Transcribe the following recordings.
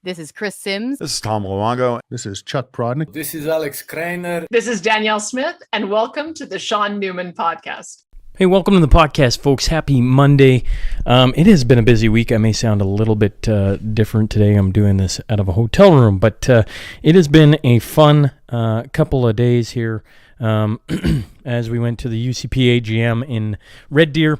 This is Chris Sims. This is Tom Luongo. This is Chuck Prodnick. This is Alex Kreiner. This is Danielle Smith, and welcome to the Shaun Newman Podcast. Hey, welcome to the podcast, folks. Happy Monday. It has been a busy week. I may sound a little bit different today. I'm doing this out of a hotel room, but it has been a fun couple of days here as we went to the Ucp Agm in Red Deer.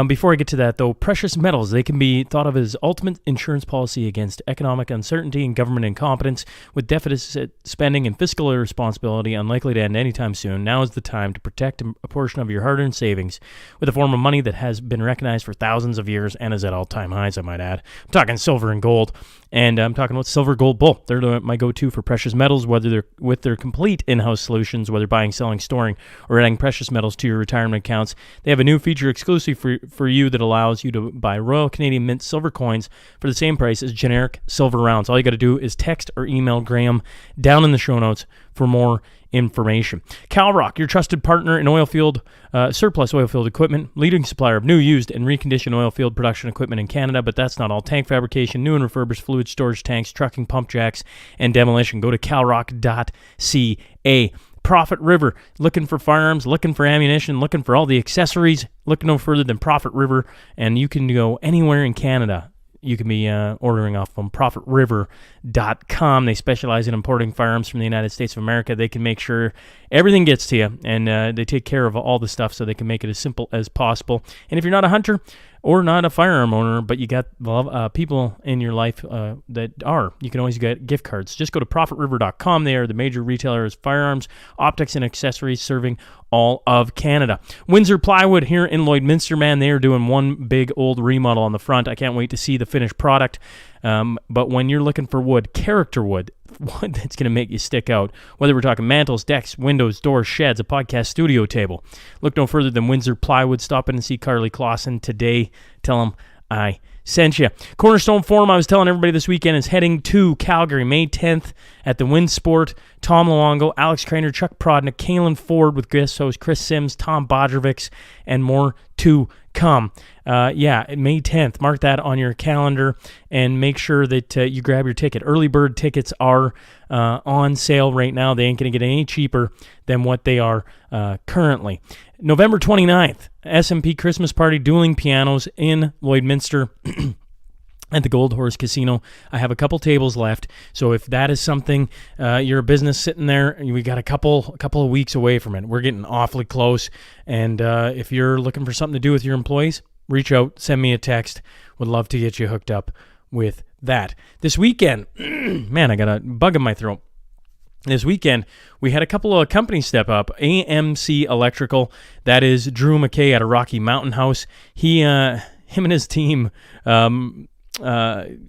Before I get to that, though, precious metals, they can be thought of as ultimate insurance policy against economic uncertainty and government incompetence. With deficit spending and fiscal irresponsibility unlikely to end anytime soon, now is the time to protect a portion of your hard-earned savings with a form of money that has been recognized for thousands of years and is at all-time highs, I might add. I'm talking silver and gold, and I'm talking about Silver Gold Bull. They're my go-to for precious metals, whether they're with their complete in-house solutions, whether buying, selling, storing, or adding precious metals to your retirement accounts. They have a new feature exclusive for you that allows you to buy Royal Canadian Mint silver coins for the same price as generic silver rounds. All you got to do is text or email Grahame down in the show notes for more information. CalRock, your trusted partner in oilfield, surplus oilfield equipment, leading supplier of new, used, and reconditioned oilfield production equipment in Canada, but that's not all. Tank fabrication, new and refurbished fluid storage tanks, trucking, pump jacks, and demolition. Go to calrock.ca. Profit River, looking for firearms, looking for ammunition, looking for all the accessories, look no further than Profit River, and you can go anywhere in Canada. You can be ordering off from ProfitRiver.com. They specialize in importing firearms from the United States of America. They can make sure everything gets to you, and they take care of all the stuff so they can make it as simple as possible. And if you're not a hunter or not a firearm owner, but you got people in your life that are, you can always get gift cards. Just go to ProfitRiver.com. They are the major retailer of firearms, optics, and accessories serving all of Canada. Windsor Plywood here in Lloydminster, man, they are doing one big old remodel on the front. I can't wait to see the finished product. But when you're looking for wood, character wood that's going to make you stick out, whether we're talking mantles, decks, windows, doors, sheds, a podcast studio table, look no further than Windsor Plywood. Stop in and see Carly Clausen today. Tell them I sent you. Cornerstone Forum, I was telling everybody this weekend, is heading to Calgary, May 10th at the Windsport. Tom Luongo, Alex Kreiner, Chuck Prodnick, Kaylin Ford with guest host Chris Sims, Tom Bodrovics, and more to come. May 10th. Mark that on your calendar and make sure that you grab your ticket. Early bird tickets are on sale right now. They ain't going to get any cheaper than what they are currently. November 29th, S&P Christmas Party, dueling pianos in Lloydminster at the Gold Horse Casino. I have a couple tables left, so if that is something, you're a business sitting there, we got a couple of weeks away from it. We're getting awfully close, and if you're looking for something to do with your employees, reach out, send me a text. Would love to get you hooked up with that. This weekend, man, I got a bug in my throat. This weekend, we had a couple of companies step up. AMC Electrical, that is Drew McKay out of Rocky Mountain House. Him and his team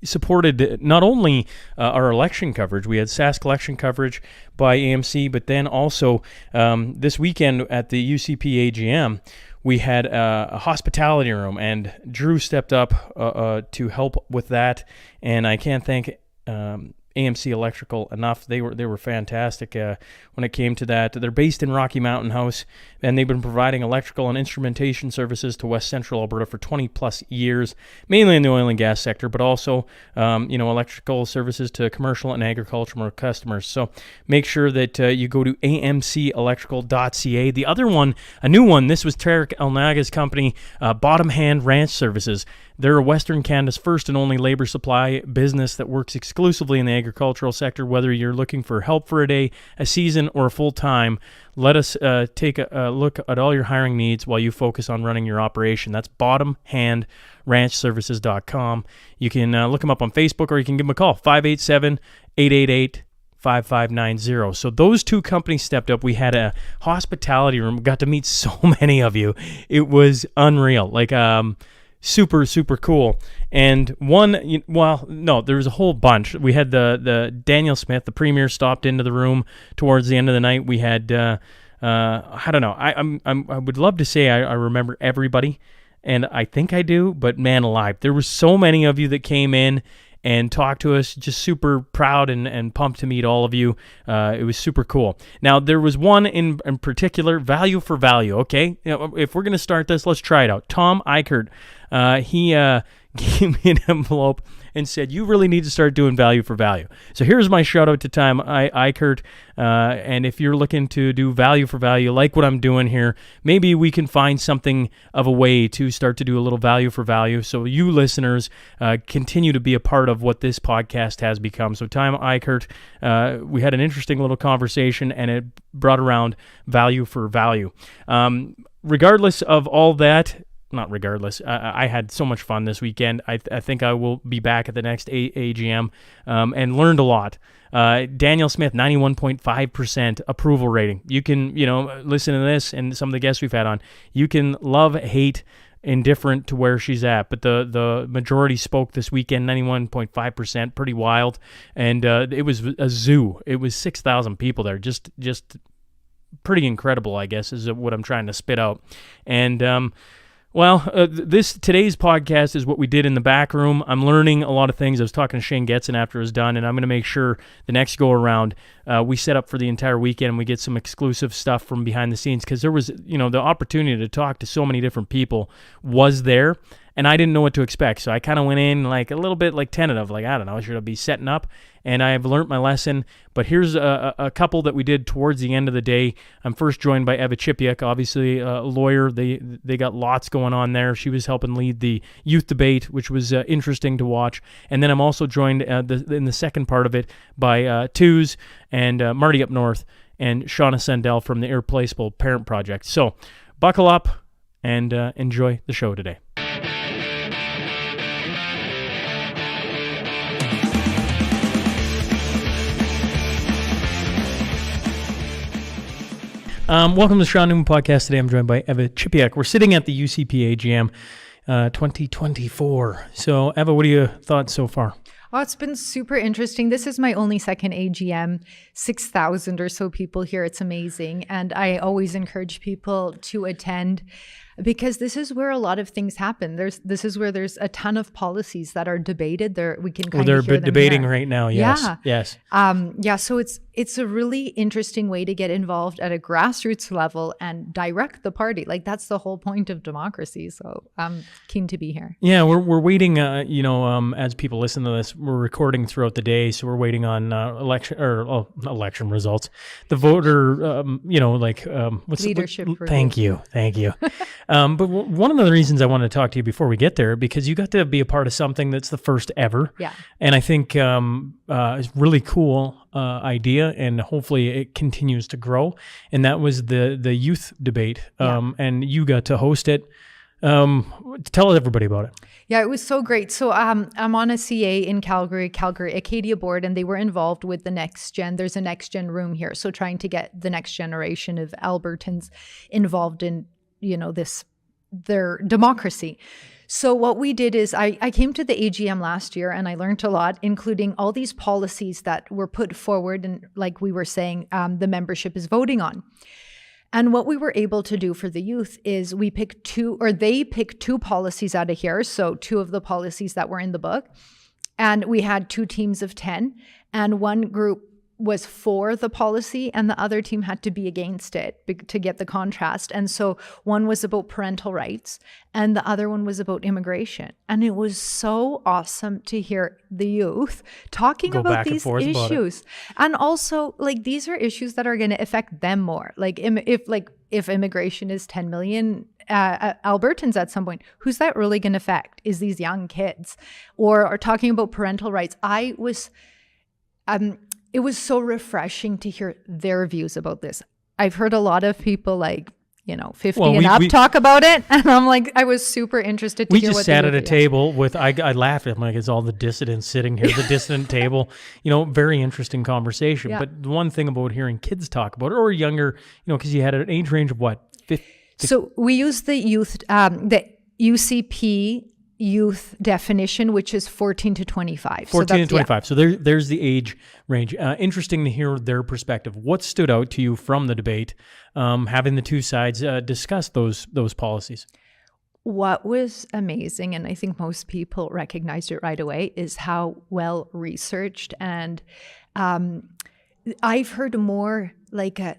supported not only our election coverage, we had Sask election coverage by AMC, but then also this weekend at the UCP Agm, we had a hospitality room, and Drew stepped up to help with that, and I can't thank AMC Electrical enough. They were fantastic when it came to that. They're based in Rocky Mountain House, and they've been providing electrical and instrumentation services to West Central Alberta for 20 plus years, mainly in the oil and gas sector, but also electrical services to commercial and agricultural customers. So make sure that you go to amcelectrical.ca. The other one, a new one, this was Tarek Elnaga's company, Bottom Hand Ranch Services. They're Western Canada's first and only labor supply business that works exclusively in the agricultural sector. Whether you're looking for help for a day, a season, or a full-time, let us take a look at all your hiring needs while you focus on running your operation. That's bottomhandranchservices.com. You can look them up on Facebook, or you can give them a call, 587-888-5590. So those two companies stepped up. We had a hospitality room. Got to meet so many of you. It was unreal. Super, super cool. And there was a whole bunch. We had the Danielle Smith, the premier, stopped into the room towards the end of the night. We had, I don't know. I would love to say I remember everybody, and I think I do, but man alive, there were so many of you that came in and talked to us. Just super proud and pumped to meet all of you. It was super cool. Now, there was one in particular, value for value, okay? If we're going to start this, let's try it out. Tom Eichert, he gave me an envelope and said, you really need to start doing value for value. So here's my shout out to Time Eichert. And if you're looking to do value for value, like what I'm doing here, maybe we can find something of a way to start to do a little value for value. So you listeners continue to be a part of what this podcast has become. So Time Eichert, we had an interesting little conversation and it brought around value for value. Regardless of all that, not regardless, I had so much fun this weekend. I think I will be back at the next AGM and learned a lot. Danielle Smith, 91.5% approval rating. You can, listen to this and some of the guests we've had on. You can love, hate, indifferent to where she's at, but the majority spoke this weekend, 91.5%, pretty wild. And it was a zoo. It was 6,000 people there. Just pretty incredible, I guess, is what I'm trying to spit out. And today's podcast is what we did in the back room. I'm learning a lot of things. I was talking to Shane Getson after it was done, and I'm going to make sure the next go around we set up for the entire weekend and we get some exclusive stuff from behind the scenes, because there was, the opportunity to talk to so many different people was there, and I didn't know what to expect. So I kind of went in like a little bit like tentative, like, I don't know, should I be setting up? And I have learned my lesson. But here's a couple that we did towards the end of the day. I'm first joined by Eva Chipiuk, obviously a lawyer. They got lots going on there. She was helping lead the youth debate, which was interesting to watch. And then I'm also joined in the second part of it by Twos and Marty Up North and Shawna Sundal from the Irreplaceable Parent Project. So buckle up and enjoy the show today. Welcome to the Shaun Newman Podcast. Today I'm joined by Eva Chipiuk. We're sitting at the Ucp Agm 2024. So, Eva, what are your thoughts so far? Oh, it's been super interesting. This is my only second AGM, 6,000 or so people here. It's amazing. And I always encourage people to attend, because this is where a lot of things happen. This is where there's a ton of policies that are debated. We can kind of hear them. They're debating here right now. Yes. Yeah. Yes. So it's a really interesting way to get involved at a grassroots level and direct the party. Like, that's the whole point of democracy. So I'm keen to be here. Yeah, we're waiting. As people listen to this, we're recording throughout the day, so we're waiting on election results. The voter, what's leadership review. Thank you. But one of the reasons I wanted to talk to you before we get there, because you got to be a part of something that's the first ever. Yeah. And I think it's really cool idea, and hopefully it continues to grow. And that was the youth debate. And you got to host it. Tell everybody about it. Yeah, it was so great. So I'm on a CA in Calgary Acadia board, and they were involved with the Next Gen. There's a Next Gen room here. So trying to get the next generation of Albertans involved in, their democracy. So what we did is I came to the AGM last year and I learned a lot, including all these policies that were put forward. And like we were saying, the membership is voting on. And what we were able to do for the youth is they picked two policies out of here. So two of the policies that were in the book. And we had two teams of 10, and one group was for the policy and the other team had to be against it to get the contrast. And so one was about parental rights and the other one was about immigration. And it was so awesome to hear the youth talking about these issues. And also, like, these are issues that are going to affect them more. Like, if immigration is 10 million Albertans at some point, who's that really going to affect? Is these young kids? Or talking about parental rights. It was so refreshing to hear their views about this. I've heard a lot of people 50 and up talk about it. And I'm like, I was super interested to hear what they We just sat at a table with, I laughed. I'm like, it's all the dissidents sitting here, the dissident table, very interesting conversation. Yeah. But the one thing about hearing kids talk about it, or younger, because you had an age range of what? 50? So we used the youth, the UCP youth definition, which is 14 to 25. 14 to 25. Yeah. So there's the age range. Interesting to hear their perspective. What stood out to you from the debate, having the two sides discuss those policies? What was amazing, and I think most people recognized it right away, is how well researched, and I've heard more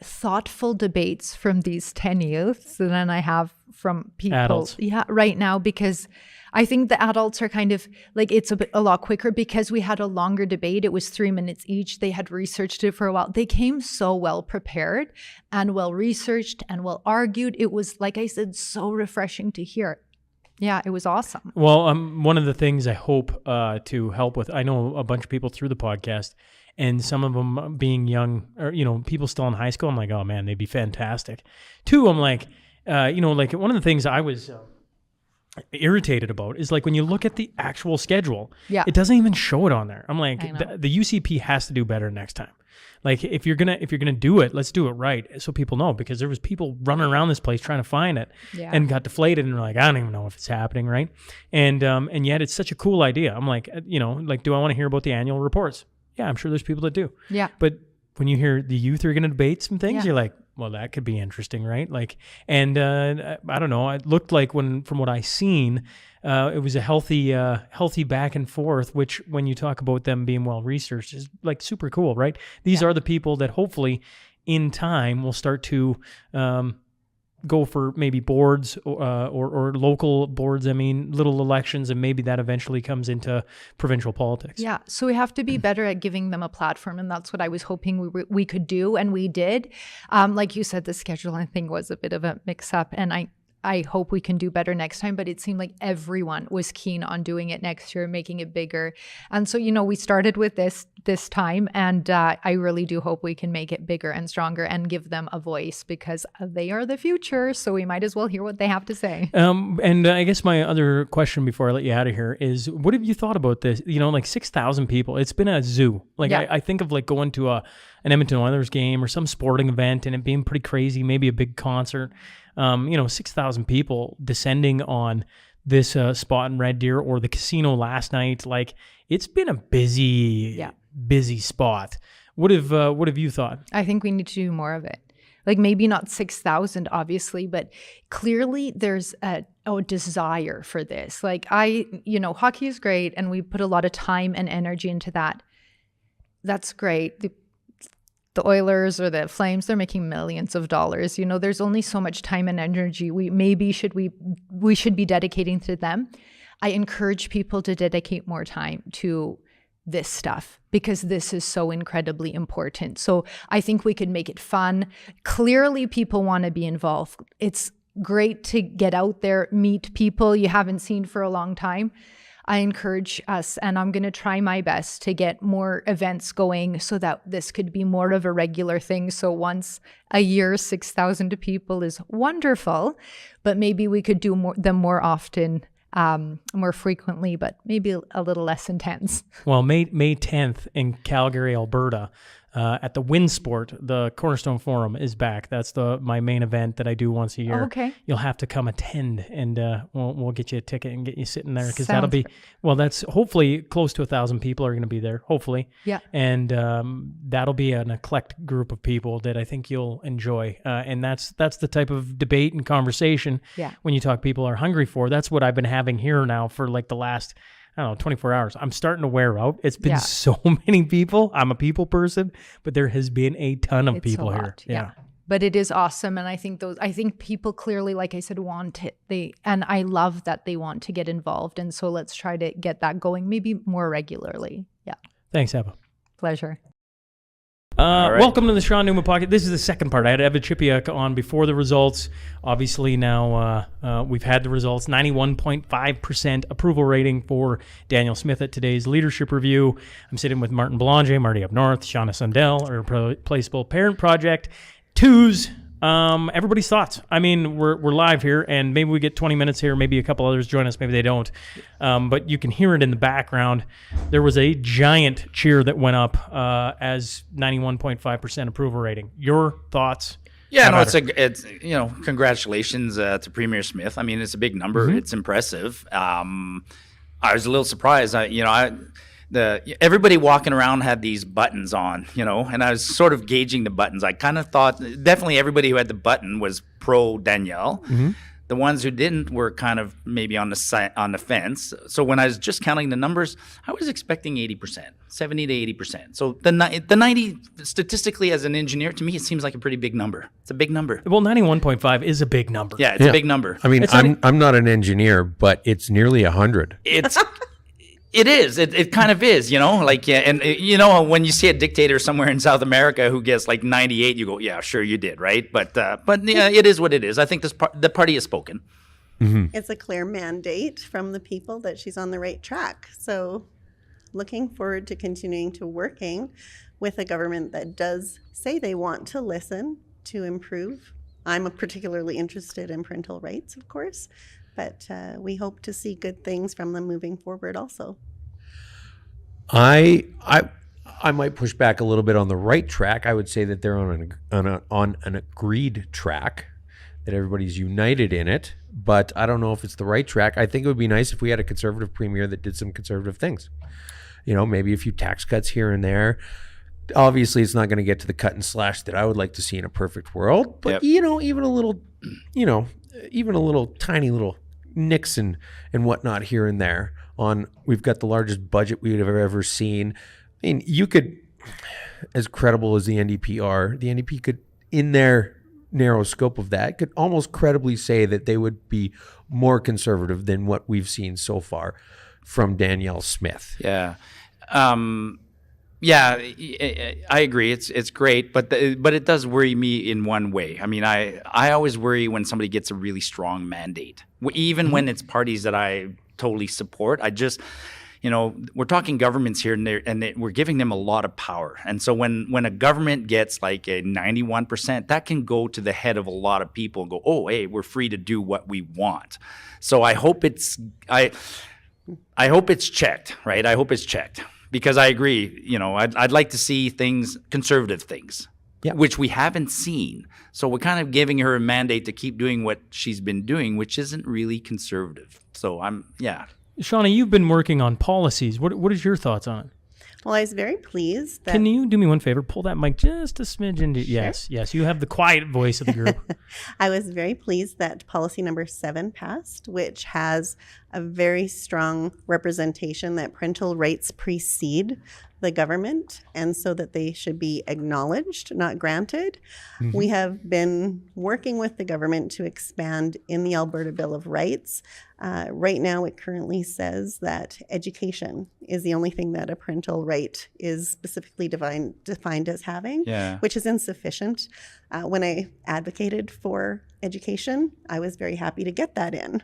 thoughtful debates from these 10 youths than I have from people. Adults. Yeah, right now, because I think the adults are kind of like, it's a lot quicker because we had a longer debate. It was 3 minutes each. They had researched it for a while. They came so well prepared and well researched and well argued. It was, like I said, so refreshing to hear. Yeah, it was awesome. Well, one of the things I hope to help with, I know a bunch of people through the podcast, and some of them being young, or, people still in high school, I'm like, oh man, they'd be fantastic. Two, I'm like, like one of the things I was irritated about is like when you look at the actual schedule, it doesn't even show it on there. I'm like, the UCP has to do better next time. Like if you're gonna do it, let's do it right, so people know, because there was people running around this place trying to find it and got deflated and were like, I don't even know if it's happening, right? And yet it's such a cool idea. I'm like, do I want to hear about the annual reports? Yeah, I'm sure there's people that do. Yeah. But when you hear the youth are going to debate some things, you're like, well, that could be interesting, right? Like, and I don't know. It looked like from what I seen, it was a healthy back and forth, which when you talk about them being well researched is like super cool, right? These are the people that hopefully in time will start to go for maybe boards or local boards. I mean, little elections, and maybe that eventually comes into provincial politics. Yeah. So we have to be better at giving them a platform. And that's what I was hoping we could do. And we did. Like you said, the scheduling thing was a bit of a mix up, and I hope we can do better next time, but it seemed like everyone was keen on doing it next year, making it bigger. And so, we started with this time, and I really do hope we can make it bigger and stronger and give them a voice, because they are the future. So we might as well hear what they have to say. And I guess my other question before I let you out of here is, what have you thought about this? Like 6,000 people, it's been a zoo. Like I think of like going to an Edmonton Oilers game or some sporting event and it being pretty crazy, maybe a big concert. 6,000 people descending on this spot in Red Deer or the casino last night. Like, it's been a busy spot. What have you thought? I think we need to do more of it. Like, maybe not 6,000, obviously, but clearly there's a desire for this. Like, hockey is great, and we put a lot of time and energy into that. That's great. The Oilers or the Flames, they're making millions of dollars. There's only so much time and energy we should be dedicating to them. I encourage people to dedicate more time to this stuff, because this is so incredibly important. So I think we could make it fun. Clearly, people want to be involved. It's great to get out there, meet people you haven't seen for a long time. I encourage us, and I'm going to try my best to get more events going so that this could be more of a regular thing. So once a year, 6,000 people is wonderful, but maybe we could do them more often, more frequently, but maybe a little less intense. Well, May 10th in Calgary, Alberta, at the Winsport, the Cornerstone Forum is back. That's my main event that I do once a year. Oh, okay. You'll have to come attend, and we'll get you a ticket and get you sitting there, because that'll be, that's hopefully close to 1,000 people are going to be there, hopefully. Yeah. And that'll be an eclectic group of people that I think you'll enjoy. And that's the type of debate and conversation when you talk people are hungry for. That's what I've been having here now for like the last 24 hours. I'm starting to wear out. It's been so many people. I'm a people person, but there has been a ton of people here. Yeah. But it is awesome. And I think people clearly, like I said, want it. And I love that they want to get involved. And so let's try to get that going maybe more regularly. Yeah. Thanks, Eva. Pleasure. Right. Welcome to the Shaun Newman Podcast. This is the second part. I had Eva Chipiuk on before the results. Obviously, now we've had the results. 91.5% approval rating for Danielle Smith at today's leadership review. I'm sitting with Martin Belanger, Marty Up North, Shawna Sundal, Irreplaceable Parent Project. Twos. Everybody's thoughts. I mean, we're live here, and maybe we get 20 minutes here. Maybe a couple others join us. Maybe they don't. But you can hear it in the background. There was a giant cheer that went up as 91.5% approval rating. Your thoughts? Yeah, no, it's congratulations to Premier Smith. I mean, it's a big number. Mm-hmm. It's impressive. I was a little surprised. Everybody walking around had these buttons on, and I was sort of gauging the buttons. I kind of thought definitely everybody who had the button was pro Danielle. Mm-hmm. The ones who didn't were kind of maybe on the fence. So when I was just counting the numbers, I was expecting 80%, 70 to 80%. So the 90, statistically as an engineer, to me, it seems like a pretty big number. It's a big number. Well, 91.5 is a big number. Yeah, it's a big number. I mean, I'm not an engineer, but it's nearly 100. It is. It kind of is, like, yeah. And, when you see a dictator somewhere in South America who gets like 98, you go, yeah, sure you did, right? But yeah, it is what it is. I think the party has spoken. Mm-hmm. It's a clear mandate from the people that she's on the right track. So looking forward to continuing to working with a government that does say they want to listen, to improve. I'm particularly interested in parental rights, of course. But we hope to see good things from them moving forward also. I might push back a little bit on the right track. I would say that they're on an agreed track, that everybody's united in it. But I don't know if it's the right track. I think it would be nice if we had a conservative premier that did some conservative things. Maybe a few tax cuts here and there. Obviously, it's not going to get to the cut and slash that I would like to see in a perfect world. But, even a little, tiny little nicks and whatnot here and there. We've got the largest budget we would have ever seen. I mean, you could, as credible as the NDP are, the NDP could, in their narrow scope of that, could almost credibly say that they would be more conservative than what we've seen so far from Danielle Smith. Yeah. Yeah, I agree. It's great, but it does worry me in one way. I mean, I always worry when somebody gets a really strong mandate, even when it's parties that I totally support. I just, we're talking governments here, and we're giving them a lot of power. And so when a government gets like a 91%, that can go to the head of a lot of people and go, oh, hey, we're free to do what we want. So I hope it's checked, right? I hope it's checked. Because I agree, I'd like to see conservative things, which we haven't seen. So we're kind of giving her a mandate to keep doing what she's been doing, which isn't really conservative. So Shawna, you've been working on policies. What is your thoughts on it? Well, I was very pleased that... Can you do me one favor? Pull that mic just a smidge into... Sure. Yes. You have the quiet voice of the group. I was very pleased that policy number 7 passed, which has a very strong representation that parental rights precede the government, and so that they should be acknowledged, not granted. Mm-hmm. We have been working with the government to expand in the Alberta Bill of Rights. Right now, it currently says that education is the only thing that a parental right is specifically defined as having, which is insufficient. When I advocated for education, I was very happy to get that in.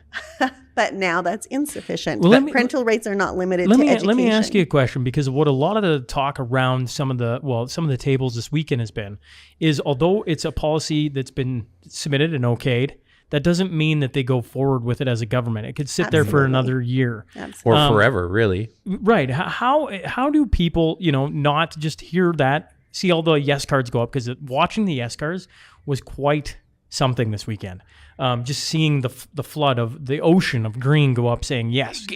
But now that's insufficient. Well, parental rights are not limited to education. Let me ask you a question, because what a lot of the talk around some of the tables this weekend has been is, although it's a policy that's been submitted and okayed, that doesn't mean that they go forward with it as a government. It could sit there for another year. Or forever, really. Right. How do people, not just hear that, see all the yes cards go up? Because watching the yes cards was quite something this weekend. Just seeing the flood of the ocean of green go up saying yes.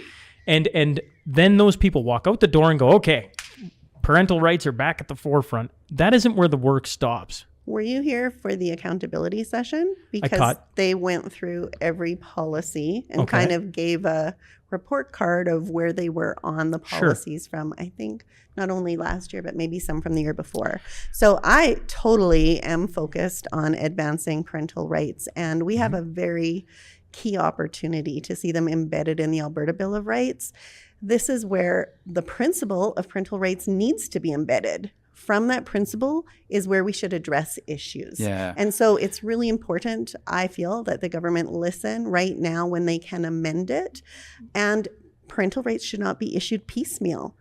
And then those people walk out the door and go, okay, parental rights are back at the forefront. That isn't where the work stops. Were you here for the accountability session? Because they went through every policy and kind of gave a report card of where they were on the policies from, I think, not only last year, but maybe some from the year before. So I totally am focused on advancing parental rights, and we have a very key opportunity to see them embedded in the Alberta Bill of Rights. This is where the principle of parental rights needs to be embedded. From that principle is where we should address issues. Yeah. And so it's really important, I feel, that the government listen right now when they can amend it. And parental rights should not be issued piecemeal.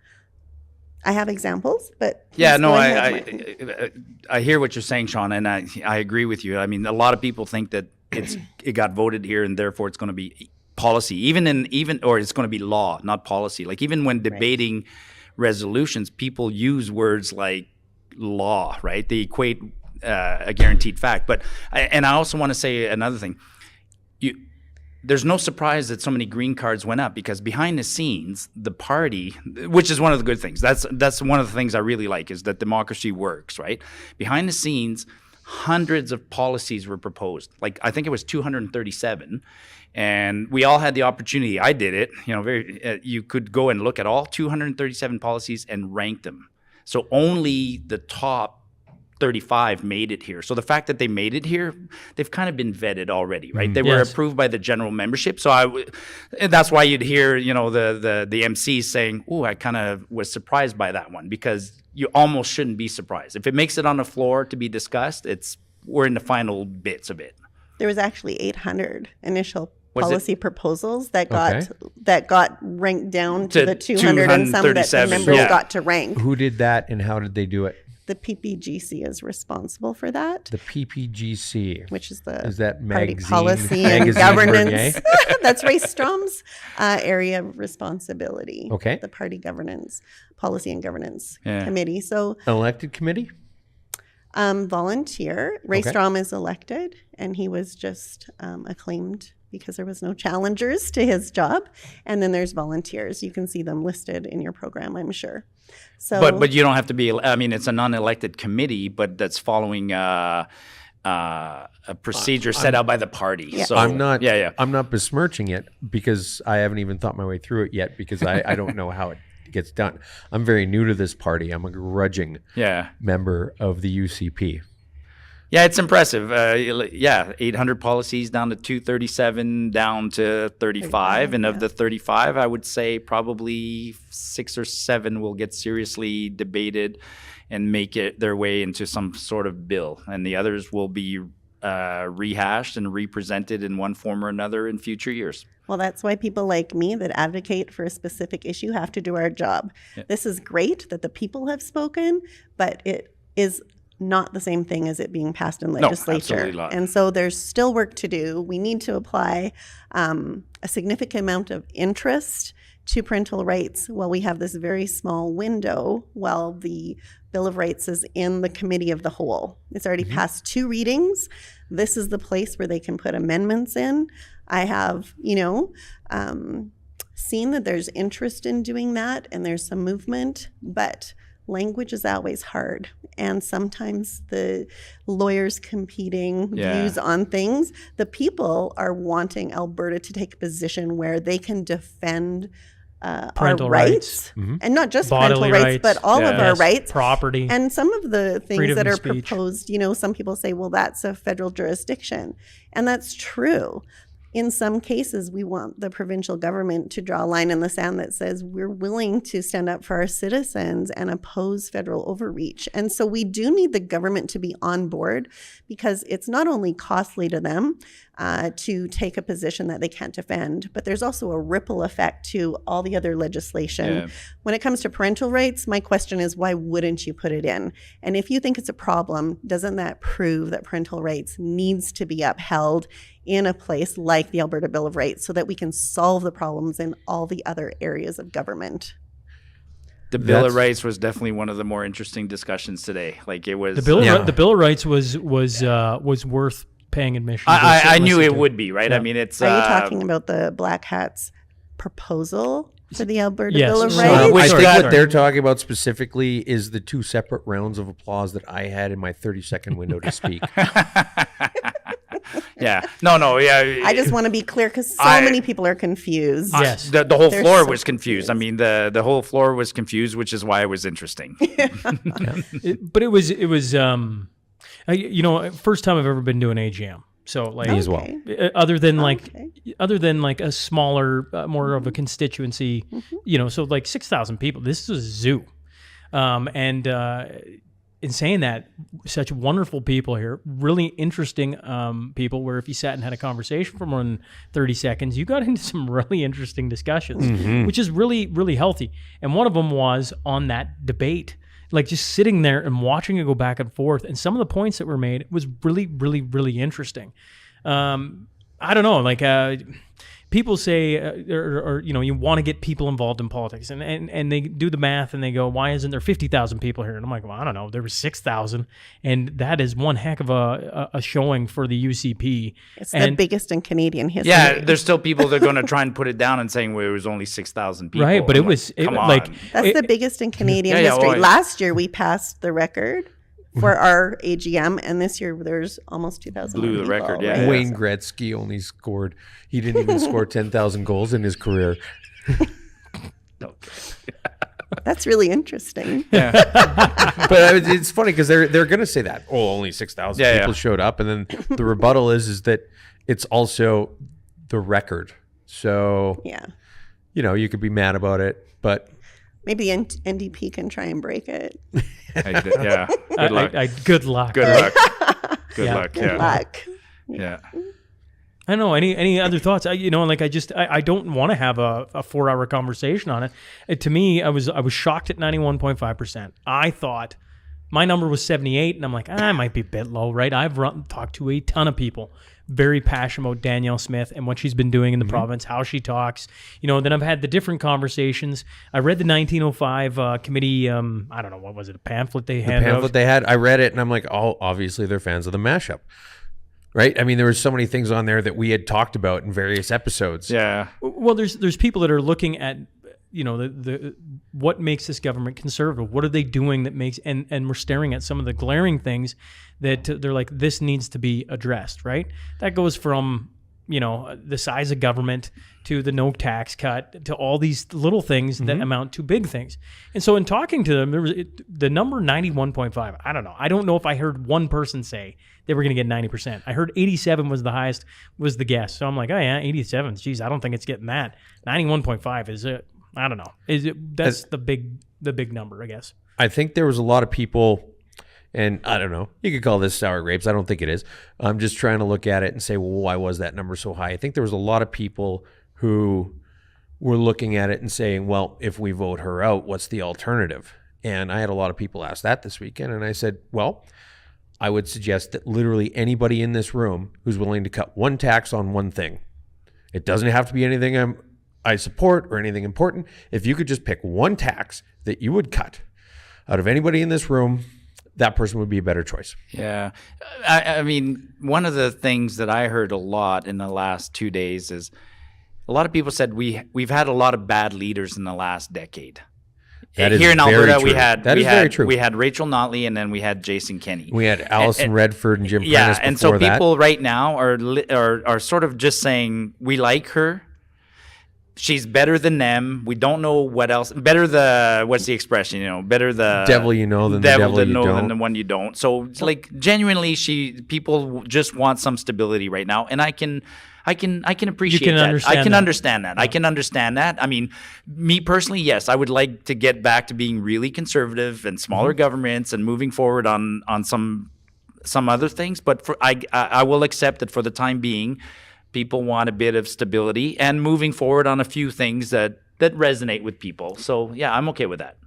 I have examples, but I hear what you're saying, Shaun, and I agree with you. I mean, a lot of people think that it got voted here and therefore it's going to be policy, or it's going to be law, not policy. Like even when debating resolutions, people use words like law, right? They equate a guaranteed fact. But I also want to say another thing. There's no surprise that so many green cards went up, because behind the scenes, the party, which is one of the good things, that's one of the things I really like, is that democracy works, right? Behind the scenes, hundreds of policies were proposed. Like, I think it was 237. And we all had the opportunity. I did it. You could go and look at all 237 policies and rank them. So only the top 35 made it here. So the fact that they made it here, they've kind of been vetted already, right? They were approved by the general membership. So that's why you'd hear, the MCs saying, "Oh, I kind of was surprised by that one," because you almost shouldn't be surprised. If it makes it on the floor to be discussed, we're in the final bits of it. There was actually 800 initial policy proposals that got ranked down to the 200 and some that the members got to rank. Who did that and how did they do it? The PPGC is responsible for that. The PPGC, which is that party magazine, policy and governance. That's Ray Strom's area of responsibility. Okay. The party governance, policy and governance committee. So elected committee? Volunteer. Ray Strom is elected, and he was just acclaimed because there was no challengers to his job. And then there's volunteers. You can see them listed in your program, I'm sure. So, but you don't have to be. I mean, it's a non-elected committee, but that's following a procedure set out by the party. Yeah. So I'm not. I'm not besmirching it because I haven't even thought my way through it yet because I don't know how it gets done. I'm very new to this party. I'm a grudging member of the UCP. Yeah, it's impressive. 800 policies down to 237, down to 35. And of the 35, I would say probably 6 or 7 will get seriously debated and make it their way into some sort of bill. And the others will be rehashed and represented in one form or another in future years. Well, that's why people like me that advocate for a specific issue have to do our job. Yeah. This is great that the people have spoken, but it is not the same thing as it being passed in legislature. No, absolutely not. And so there's still work to do. We need to apply a significant amount of interest to parental rights while we have this very small window while the Bill of Rights is in the committee of the whole. It's already passed 2 readings. This is the place where they can put amendments in. I have, seen that there's interest in doing that and there's some movement, but language is always hard. And sometimes the lawyers competing views on things. The people are wanting Alberta to take a position where they can defend parental our rights. Mm-hmm. And not just bodily parental rights, but all of our rights. Property. And some of the things freedom that are of speech. proposed, some people say, well, that's a federal jurisdiction. And that's true. In some cases, we want the provincial government to draw a line in the sand that says we're willing to stand up for our citizens and oppose federal overreach. And so we do need the government to be on board because it's not only costly to them to take a position that they can't defend, but there's also a ripple effect to all the other legislation. Yeah. When it comes to parental rights, my question is, why wouldn't you put it in? And if you think it's a problem, doesn't that prove that parental rights needs to be upheld in a place like the Alberta Bill of Rights so that we can solve the problems in all the other areas of government? The Bill of Rights was definitely one of the more interesting discussions today. Like, it was the Bill of Rights was worth paying admission. I knew it would be, right? Yeah. I mean, it's. Are you talking about the Black Hats proposal for the Alberta yes. Bill of I Rights? think what they're talking about specifically is the 2 separate rounds of applause that I had in my 30-second window to speak. I just want to be clear because many people are confused. Yes. The whole floor was confused. I mean, the whole floor was confused, which is why it was interesting. But it was first time I've ever been to an AGM. So like as well. Other than like a smaller, more of a constituency, so like 6,000 people. This is a zoo, in saying that, such wonderful people here, really interesting people, where if you sat and had a conversation for more than 30 seconds, you got into some really interesting discussions, which is really, really healthy. And one of them was on that debate, like just sitting there and watching it go back and forth. And some of the points that were made was really, really, really interesting. I don't know, like people say, or you want to get people involved in politics, and they do the math and they go, why isn't there 50,000 people here? And I'm like, well, I don't know. There was 6,000, and that is one heck of a showing for the UCP. It's the biggest in Canadian history. Yeah, there's still people that are going to try and put it down and saying, well, it was only 6,000 people. Right, but that's the biggest in Canadian history. Well, Last year we passed the record for our AGM, and this year there's almost 2,000. Blew the people, record, right? yeah. Wayne Gretzky only scored. He didn't even score 10,000 goals in his career. That's really interesting. But it's funny because they're going to say that. Oh, only 6,000 people showed up, and then the rebuttal is that it's also the record. So you could be mad about it, but maybe NDP can try and break it. Yeah. Good luck. Good luck. Good luck. Good luck. Good Yeah. luck. Yeah. I don't know. Any other thoughts? I don't want to have a 4-hour conversation on it. To me, I was shocked at 91.5%. I thought my number was 78, and I'm like, I might be a bit low, right? I've talked to a ton of people, very passionate about Danielle Smith and what she's been doing in the province, how she talks. Then I've had the different conversations. I read the 1905 committee. I don't know, what was it? A pamphlet they had. I read it, and I'm like, oh, obviously they're fans of the Mashup. Right? I mean, there were so many things on there that we had talked about in various episodes. Yeah. Well, there's people that are looking at, the what makes this government conservative? What are they doing that makes, and we're staring at some of the glaring things that they're like, this needs to be addressed, right? That goes from, the size of government to the no tax cut to all these little things that amount to big things. And so in talking to them, there was the number 91.5. I don't know. I don't know if I heard one person say they were going to get 90%. I heard 87 was the highest, was the guess. So I'm like, oh yeah, 87. Geez, I don't think it's getting that. 91.5 is it? I don't know. That's the big number, I guess. I think there was a lot of people, and I don't know, you could call this sour grapes. I don't think it is. I'm just trying to look at it and say, well, why was that number so high? I think there was a lot of people who were looking at it and saying, well, if we vote her out, what's the alternative? And I had a lot of people ask that this weekend. And I said, well, I would suggest that literally anybody in this room who's willing to cut one tax on one thing, it doesn't have to be anything I support or anything important. If you could just pick one tax that you would cut out of anybody in this room, that person would be a better choice. Yeah. I mean, one of the things that I heard a lot in the last 2 days is a lot of people said we've had a lot of bad leaders in the last decade. That is Here in very Alberta, true. Very true. We had Rachel Notley, and then we had Jason Kenney. We had Alison Redford and Jim Prentice Yeah, before and so that. people right now are sort of just saying, we like her. She's better than them. We don't know what else. What's the expression? Better the devil you know than the devil you don't. than the one you don't. So it's like genuinely, people just want some stability right now, and I can appreciate that. I can understand that. I can understand that. I mean, me personally, yes, I would like to get back to being really conservative and smaller governments and moving forward on some other things. But I will accept that for the time being, people want a bit of stability and moving forward on a few things that resonate with people. So yeah, I'm okay with that.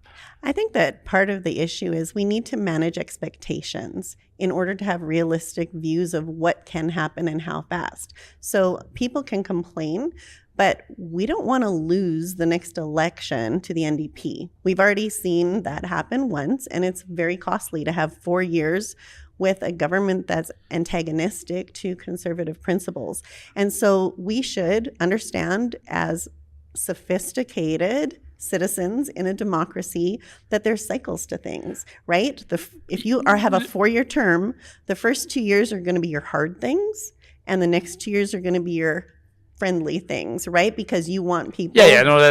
I think that part of the issue is we need to manage expectations in order to have realistic views of what can happen and how fast. So people can complain, but we don't want to lose the next election to the NDP. We've already seen that happen once, and it's very costly to have 4 years with a government that's antagonistic to conservative principles. And so we should understand as sophisticated citizens in a democracy that there's cycles to things, right? If you have a 4-year term, the first 2 years are going to be your hard things, and the next 2 years are going to be your friendly things, right? Because you want people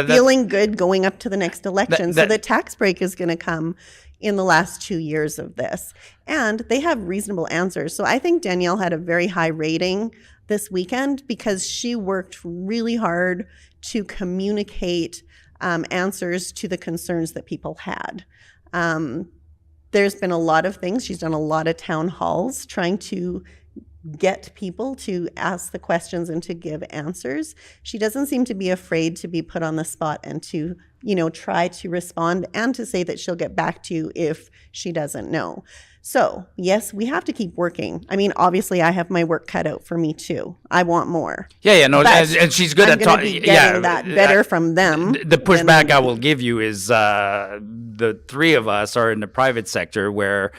feeling good going up to the next election. So the tax break is going to come in the last 2 years of this. And they have reasonable answers. So I think Danielle had a very high rating this weekend because she worked really hard to communicate answers to the concerns that people had. There's been a lot of things. She's done a lot of town halls trying to get people to ask the questions and to give answers. She doesn't seem to be afraid to be put on the spot and to, try to respond and to say that she'll get back to you if she doesn't know. So, yes, we have to keep working. I mean, obviously, I have my work cut out for me, too. I want more. And she's good at talking. Getting that better from them. The pushback I will give you is the three of us are in the private sector where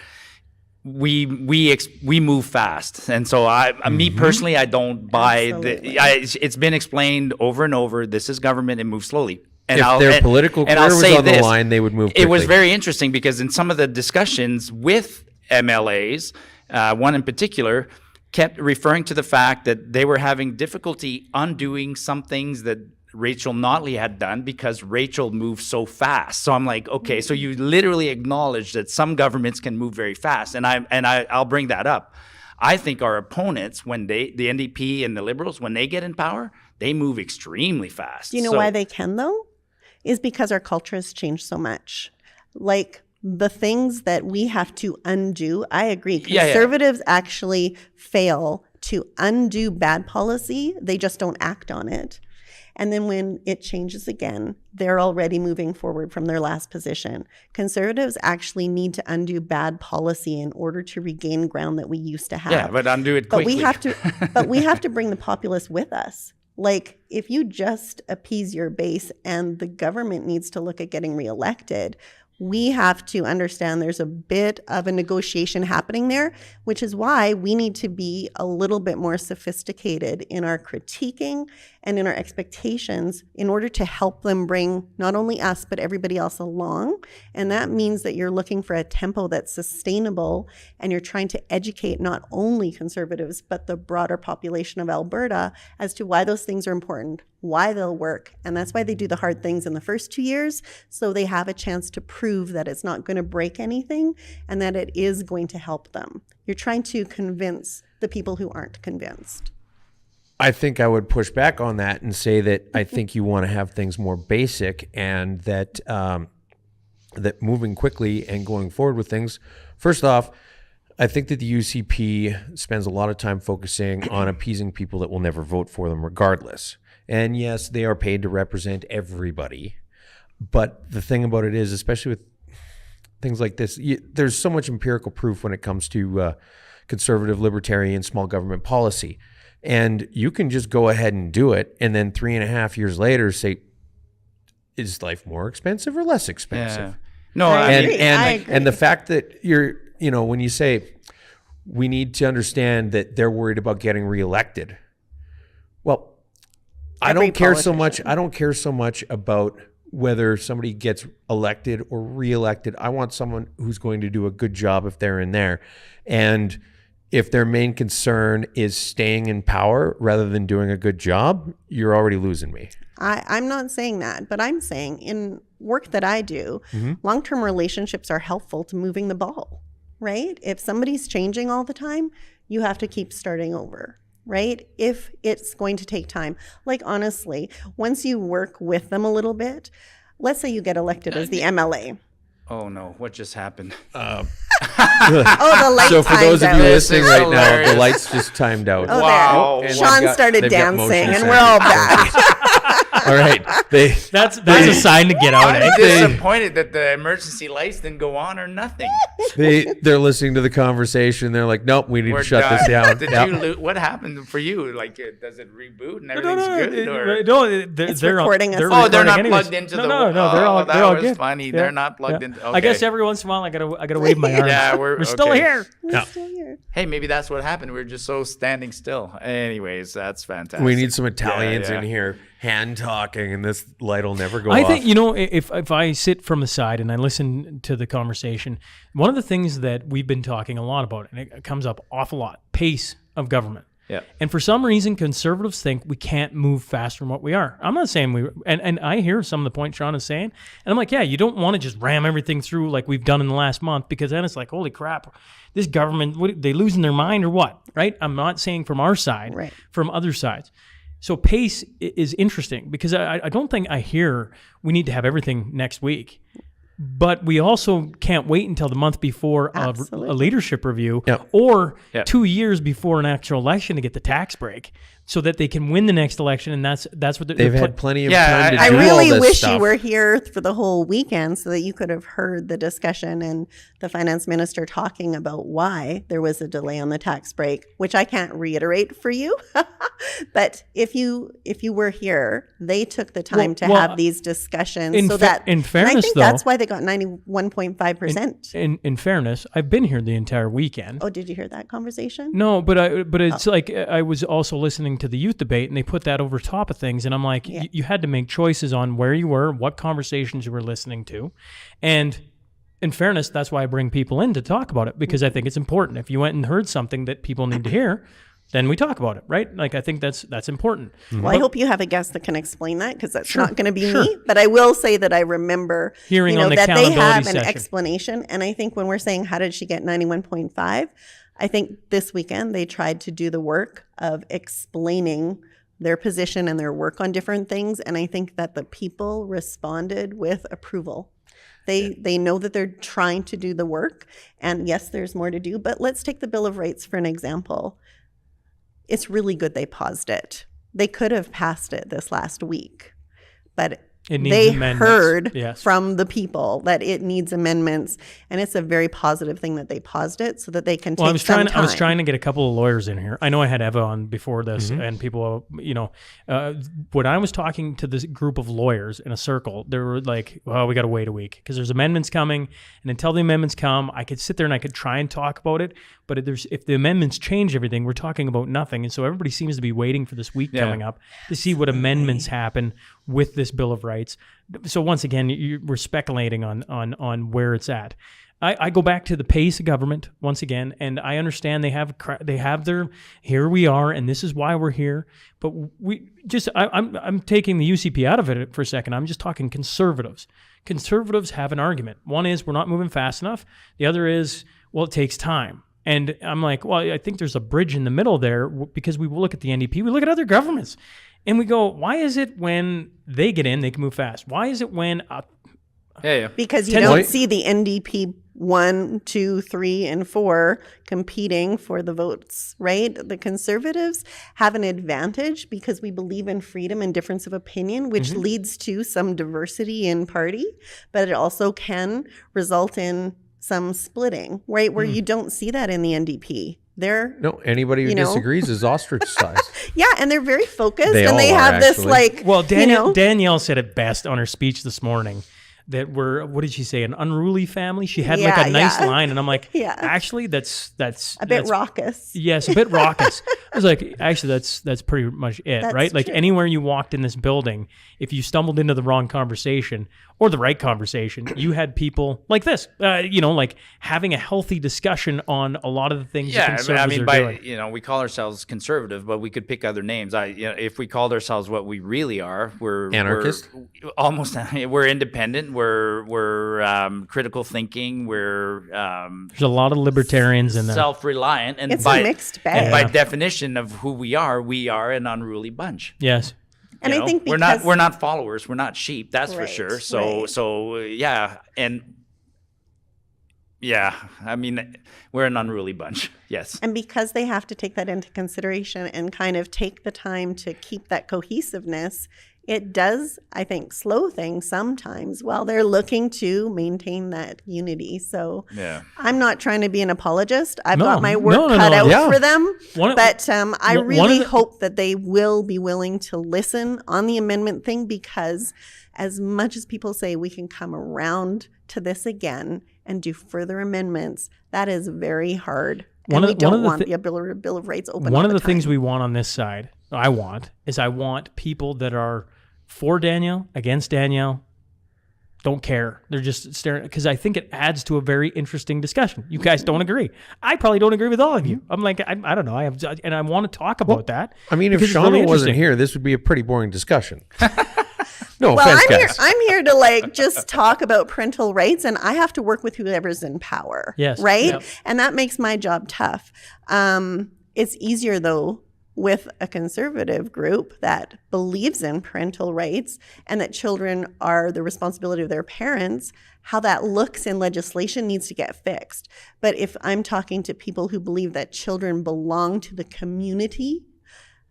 we move fast, and so me personally, I don't buy it's been explained over and over. This is government; it moves slowly. And if their political career was on the line, they would move quickly. It was very interesting because in some of the discussions with MLAs, one in particular, kept referring to the fact that they were having difficulty undoing some things that Rachel Notley had done because Rachel moved so fast. So I'm like, okay, so you literally acknowledge that some governments can move very fast. And I'll bring that up. I think our opponents, when the NDP and the Liberals, when they get in power, they move extremely fast. Do you know why they can, though? Is because our culture has changed so much. Like, the things that we have to undo, I agree. Conservatives actually fail to undo bad policy. They just don't act on it. And then when it changes again, they're already moving forward from their last position. Conservatives actually need to undo bad policy in order to regain ground that we used to have. Yeah, but undo it quickly. But we have to bring the populace with us. Like, if you just appease your base and the government needs to look at getting reelected, we have to understand there's a bit of a negotiation happening there, which is why we need to be a little bit more sophisticated in our critiquing and in our expectations in order to help them bring not only us, but everybody else along. And that means that you're looking for a tempo that's sustainable and you're trying to educate not only Conservatives, but the broader population of Alberta as to why those things are important, why they'll work. And that's why they do the hard things in the first 2 years, so they have a chance to prove that it's not going to break anything and that it is going to help them. You're trying to convince the people who aren't convinced. I think I would push back on that and say that I think you want to have things more basic, and that that moving quickly and going forward with things. First off, I think that the UCP spends a lot of time focusing on appeasing people that will never vote for them regardless. And yes, they are paid to represent everybody. But the thing about it is, especially with things like this, there's so much empirical proof when it comes to conservative, libertarian, small government policy. And you can just go ahead and do it, and then 3.5 years later say, is life more expensive or less expensive? Yeah. No, I agree. And the fact that when you say we need to understand that they're worried about getting reelected. Well, I don't care so much about whether somebody gets elected or reelected. I want someone who's going to do a good job if they're in there. And if their main concern is staying in power rather than doing a good job, you're already losing me. I'm not saying that, but I'm saying in work that I do, long-term relationships are helpful to moving the ball, right? If somebody's changing all the time, you have to keep starting over, right? If it's going to take time. Like, honestly, once you work with them a little bit, let's say you get elected as the MLA. Oh no, what just happened? The light So for those of you listening right now, hilarious. the lights just timed out. Oh, Wow. there. And Shaun they've started got dancing motion and we're all back. All right. That's a sign to get out. I'm disappointed that the emergency lights didn't go on or nothing. They're listening to the conversation. They're like, nope, we need We're to shut this done. down. Did Yep. what happened for you? Like, does it reboot and everything's good? Or? It's recording us. Oh, they're not anyways. plugged into no, the. No, they're all that they're all was good. funny. Yeah. They're not plugged Yeah. into. Okay. I guess every once in a while I gotta wave my arms. Yeah, we're still okay. here. We're still here. Hey, maybe that's what happened. We're just so standing still. Anyways, that's fantastic. We need some Italians Yeah. in here hand talking, and this light will never go off. I think, if I sit from the side and I listen to the conversation, one of the things that we've been talking a lot about, and it comes up awful lot, pace of government. Yeah. And for some reason, conservatives think we can't move faster than what we are. I'm not saying and I hear some of the points Shaun is saying, and I'm like, yeah, you don't want to just ram everything through like we've done in the last month, because then it's like, holy crap, this government, they losing their mind or what, right? I'm not saying from our side, Right. From other sides. So pace is interesting, because I don't think I hear we need to have everything next week. But we also can't wait until the month before a leadership review or 2 years before an actual election to get the tax break, so that they can win the next election. And that's what they've had plenty of time to I do all really this wish stuff. you were here for the whole weekend so that you could have heard the discussion and the finance minister talking about why there was a delay on the tax break, which I can't reiterate for you. But if you were here, they took the time to have these discussions in fairness, and I think that's why they got 91.5%. In fairness, I've been here the entire weekend. Oh, did you hear that conversation? No, but it's like I was also listening to the youth debate, and they put that over top of things, and I'm like, you had to make choices on where you were, what conversations you were listening to, and in fairness, that's why I bring people in to talk about it, because I think it's important. If you went and heard something that people need to hear, then we talk about it, right? Like, I think that's important. Well, I hope you have a guest that can explain that, because that's not going to be me. But I will say that I remember hearing on the that they have accountability an session. explanation. And I think when we're saying, how did she get 91.5? I think this weekend they tried to do the work of explaining their position and their work on different things. And I think that the people responded with approval. They know that they're trying to do the work. And yes, there's more to do. But let's take the Bill of Rights for an example. It's really good they paused it. They could have passed it this last week, but they heard from the people that it needs amendments, and it's a very positive thing that they paused it so that they can take some time. I was trying to get a couple of lawyers in here. I know I had Eva on before this, and people, when I was talking to this group of lawyers in a circle, they were like, well, we got to wait a week because there's amendments coming, and until the amendments come, I could sit there and I could try and talk about it, but if the amendments change everything, we're talking about nothing. And so everybody seems to be waiting for this week coming up to see what amendments happen with this Bill of Rights. So once again, we're speculating on where it's at. I go back to the pace of government once again, and I understand they have their, here we are, and this is why we're here. But I'm taking the UCP out of it for a second. I'm just talking conservatives. Conservatives have an argument. One is we're not moving fast enough. The other is, well, it takes time. And I'm like, well, I think there's a bridge in the middle there, because we look at the NDP, we look at other governments, and we go, why is it when they get in, they can move fast? Why is it when... Because you don't see the NDP 1, 2, 3, and 4 competing for the votes, right? The Conservatives have an advantage because we believe in freedom and difference of opinion, which leads to some diversity in party, but it also can result in some splitting, right? Where you don't see that in the NDP. Anybody who disagrees is ostracized. Yeah, and they're very focused, they have this like. Well, Danielle said it best on her speech this morning. That we're, what did she say? An unruly family. She had like a nice line, and I'm like, actually, that's a bit raucous. Yes, a bit raucous. I was like, actually, that's pretty much it, right? Like anywhere you walked in this building, if you stumbled into the wrong conversation or the right conversation, you had people like this, like having a healthy discussion on a lot of the things. doing. We call ourselves conservative, but we could pick other names. If we called ourselves what we really are, we're anarchist. We're independent. We're critical thinking. We're there's a lot of libertarians in there. Self-reliant, and it's a mixed bag. And by definition of who we are an unruly bunch. Yes. And I think because we're not followers, we're not sheep, that's for sure. We're an unruly bunch. Yes. And because they have to take that into consideration and kind of take the time to keep that cohesiveness, it does, I think, slow things sometimes while they're looking to maintain that unity. So I'm not trying to be an apologist. I've got my work cut out for them. I really hope that they will be willing to listen on the amendment thing, because as much as people say we can come around to this again and do further amendments, that is very hard. And we don't want the Bill of Rights open. One of the things we want on this side, I want people that are for Danielle, against Danielle, don't care. They're just staring, because I think it adds to a very interesting discussion. You guys don't agree. I probably don't agree with all of you. I'm like, I don't know. I want to talk about that. I mean, if Shawna wasn't here, this would be a pretty boring discussion. No well, offense, I'm here to just talk about parental rights, and I have to work with whoever's in power. Yes. Right? Yep. And that makes my job tough. It's easier, though, with a conservative group that believes in parental rights and that children are the responsibility of their parents. How that looks in legislation needs to get fixed. But if I'm talking to people who believe that children belong to the community,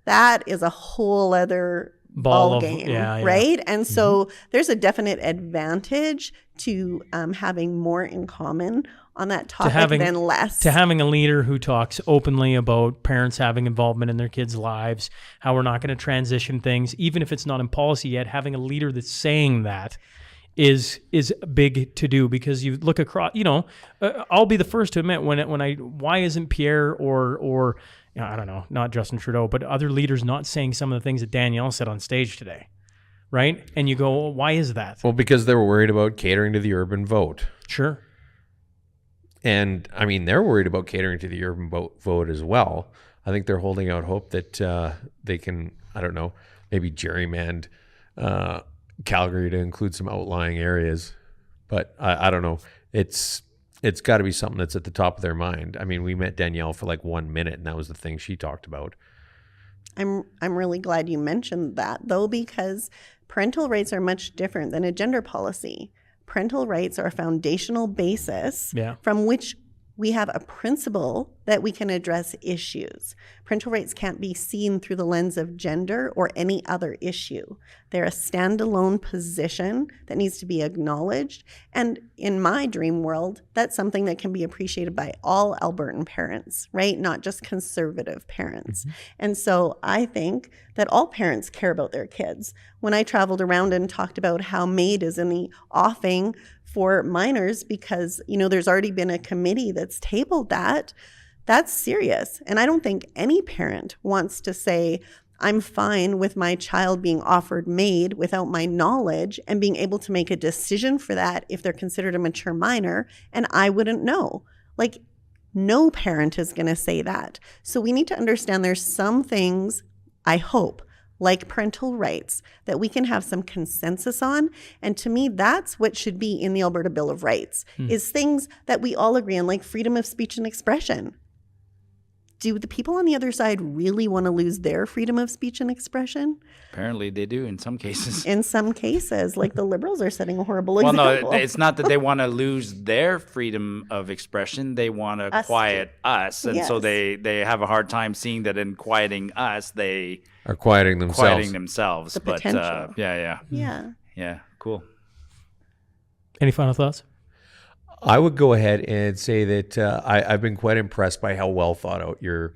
that is a whole other ball game, right? And so there's a definite advantage to having more in common on that topic than less. To having a leader who talks openly about parents having involvement in their kids' lives, how we're not going to transition things, even if it's not in policy yet, having a leader that's saying that is big to do, because you look across, I'll be the first to admit why isn't Pierre or I don't know, not Justin Trudeau, but other leaders not saying some of the things that Danielle said on stage today, right? And you go, why is that? Well, because they were worried about catering to the urban vote. Sure. And I mean, they're worried about catering to the urban vote as well. I think they're holding out hope that they can, I don't know, maybe gerrymander Calgary to include some outlying areas. But I don't know. It's got to be something that's at the top of their mind. I mean, we met Danielle for like 1 minute, and that was the thing she talked about. I'm really glad you mentioned that, though, because parental rights are much different than a gender policy. Parental rights are a foundational basis from which we have a principle that we can address issues. Parental rights can't be seen through the lens of gender or any other issue. They're a standalone position that needs to be acknowledged. And in my dream world, that's something that can be appreciated by all Albertan parents, right? Not just conservative parents. Mm-hmm. And so I think that all parents care about their kids. When I traveled around and talked about how MAID is in the offing for minors because, there's already been a committee that's tabled that, that's serious. And I don't think any parent wants to say, I'm fine with my child being offered MAID without my knowledge and being able to make a decision for that if they're considered a mature minor, and I wouldn't know. Like, no parent is going to say that. So we need to understand there's some things, I hope, like parental rights, that we can have some consensus on. And to me, that's what should be in the Alberta Bill of Rights, is things that we all agree on, like freedom of speech and expression. Do the people on the other side really want to lose their freedom of speech and expression? Apparently they do in some cases. In some cases, like the Liberals are setting a horrible example. Well, no, it's not that they want to lose their freedom of expression. They want to quiet us. And so they have a hard time seeing that in quieting us, they are quieting themselves. The potential. Yeah, cool. Any final thoughts? I would go ahead and say that I've been quite impressed by how well thought out your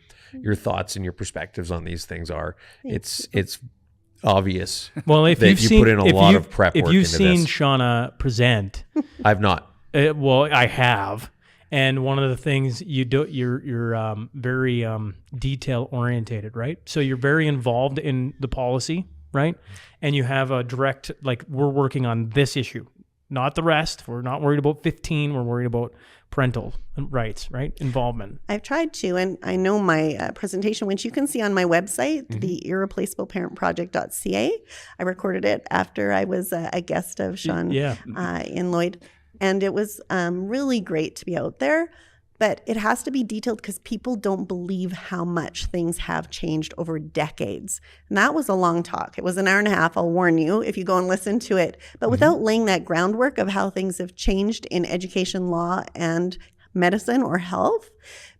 thoughts and your perspectives on these things are. It's obvious. Well, if that you put in a lot of prep work into this. If you've seen Shawna present, I've not. Well, I have, and one of the things you do, you're very detail orientated, right? So you're very involved in the policy, right? And you have a direct, like, we're working on this issue. Not the rest. We're not worried about 15. We're worried about parental rights, right? Involvement. I've tried to, and I know my presentation, which you can see on my website, the Irreplaceable Parent Project.ca. I recorded it after I was a guest of Shaun in Lloyd. And it was really great to be out there. But it has to be detailed because people don't believe how much things have changed over decades. And that was a long talk. It was an hour and a half, I'll warn you, if you go and listen to it. But without laying that groundwork of how things have changed in education, law, and medicine or health,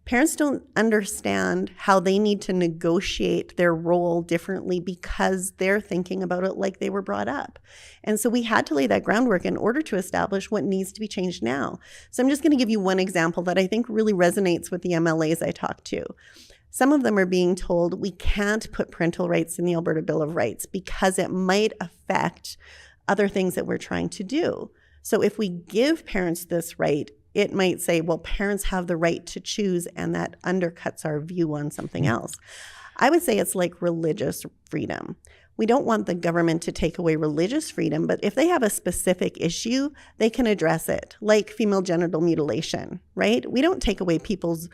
parents don't understand how they need to negotiate their role differently because they're thinking about it like they were brought up. And so we had to lay that groundwork in order to establish what needs to be changed now. So I'm just going to give you one example that I think really resonates with the MLAs I talked to. Some of them are being told we can't put parental rights in the Alberta Bill of Rights because it might affect other things that we're trying to do. So if we give parents this right, it might say, well, parents have the right to choose, and that undercuts our view on something else. I would say it's like religious freedom. We don't want the government to take away religious freedom, but if they have a specific issue, they can address it, like female genital mutilation, right? We don't take away people's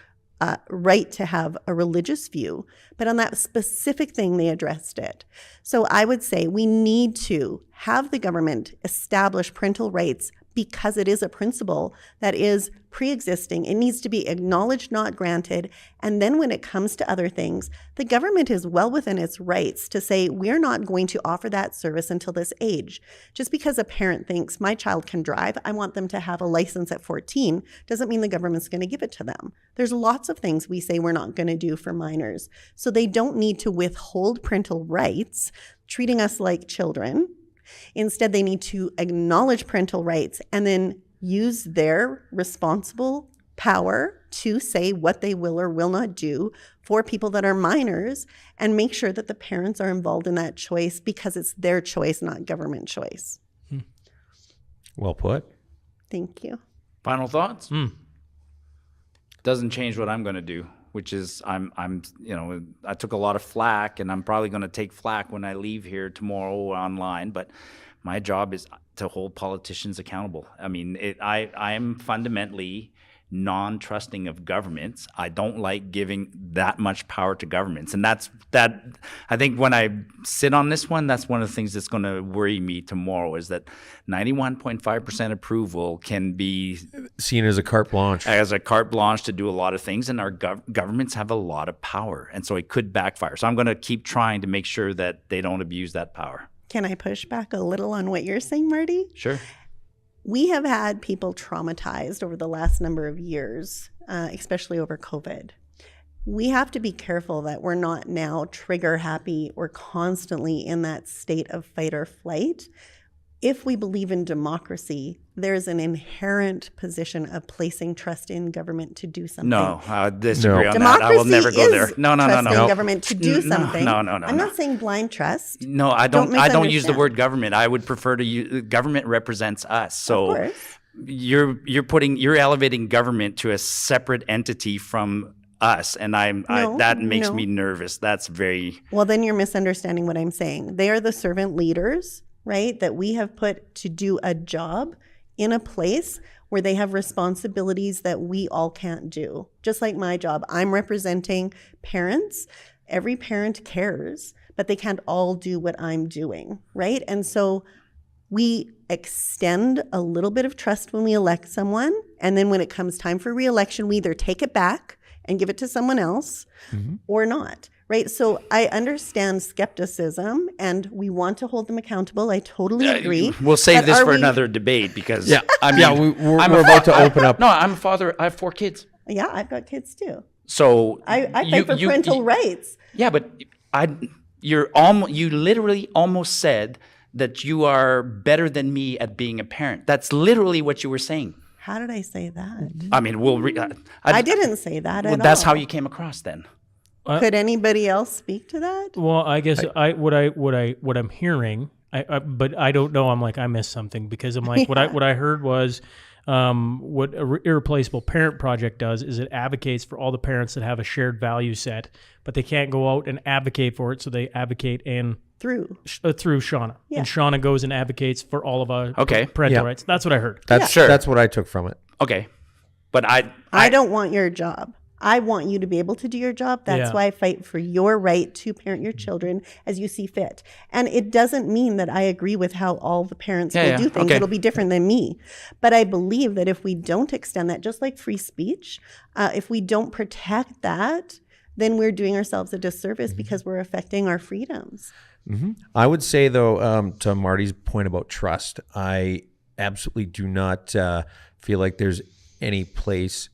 right to have a religious view, but on that specific thing, they addressed it. So I would say we need to have the government establish parental rights because it is a principle that is pre-existing. It needs to be acknowledged, not granted. And then when it comes to other things, the government is well within its rights to say, we're not going to offer that service until this age. Just because a parent thinks my child can drive, I want them to have a license at 14, doesn't mean the government's going to give it to them. There's lots of things we say we're not going to do for minors. So they don't need to withhold parental rights, treating us like children. Instead, they need to acknowledge parental rights and then use their responsible power to say what they will or will not do for people that are minors and make sure that the parents are involved in that choice because it's their choice, not government choice. Well put. Thank you. Final thoughts? Doesn't change what I'm going to do, which is I took a lot of flack, and I'm probably going to take flack when I leave here tomorrow online, but my job is to hold politicians accountable. I mean, I am fundamentally non-trusting of governments. I don't like giving that much power to governments. And that I think when I sit on this one, that's one of the things that's going to worry me tomorrow, is that 91.5% approval can be seen as a carte blanche. As a carte blanche to do a lot of things, and our governments have a lot of power. And so it could backfire. So I'm going to keep trying to make sure that they don't abuse that power. Can I push back a little on what you're saying, Marty? Sure. We have had people traumatized over the last number of years, especially over COVID. We have to be careful that we're not now trigger happy or constantly in that state of fight or flight. If we believe in democracy, there's an inherent position of placing trust in government to do something. No, I disagree on Democracy that. I will never go there. is No. trusting government to do something. No. I'm not saying blind trust. No, I don't use the misunderstand. word government. I would prefer to use government represents us. So Of course. you're elevating government to a separate entity from us, and that makes me nervous. That's very Well, then you're misunderstanding what I'm saying. They are the servant leaders, right, that we have put to do a job in a place where they have responsibilities that we all can't do. Just like my job, I'm representing parents. Every parent cares, but they can't all do what I'm doing, right? And so we extend a little bit of trust when we elect someone, and then when it comes time for re-election, we either take it back and give it to someone else or not, right? So I understand skepticism, and we want to hold them accountable. I totally agree. We'll save But this are for we- another debate, because we're about to open up. No, I'm a father. I have 4 kids. Yeah, I've got kids too. So I fight for parental rights. Yeah, but you literally almost said that you are better than me at being a parent. That's literally what you were saying. How did I say that? I mean, I didn't say that at all. That's how you came across then. Could anybody else speak to that? Well, I guess what I'm hearing, but I don't know. I'm like, I missed something, because I'm like, what I heard was, what Irreplaceable Parent Project does is it advocates for all the parents that have a shared value set, but they can't go out and advocate for it, so they advocate through Shawna. Yeah. And Shawna goes and advocates for all of our Okay. parental Yeah. rights. That's what I heard. That's what I took from it. Okay, but I don't want your job. I want you to be able to do your job. That's Yeah. why I fight for your right to parent your children as you see fit. And it doesn't mean that I agree with how all the parents will do things. Okay. It'll be different than me. But I believe that if we don't extend that, just like free speech, if we don't protect that, then we're doing ourselves a disservice because we're affecting our freedoms. I would say, though, to Marty's point about trust, I absolutely do not feel like there's any place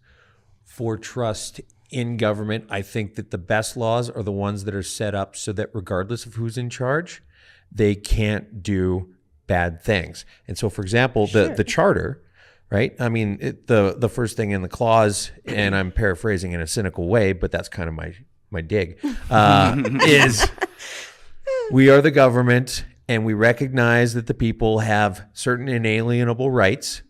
for trust in government. I think that the best laws are the ones that are set up so that regardless of who's in charge, they can't do bad things. And so, for example, the charter, right? I mean, the first thing in the clause, and I'm paraphrasing in a cynical way, but that's kind of my dig, is we are the government, and we recognize that the people have certain inalienable rights,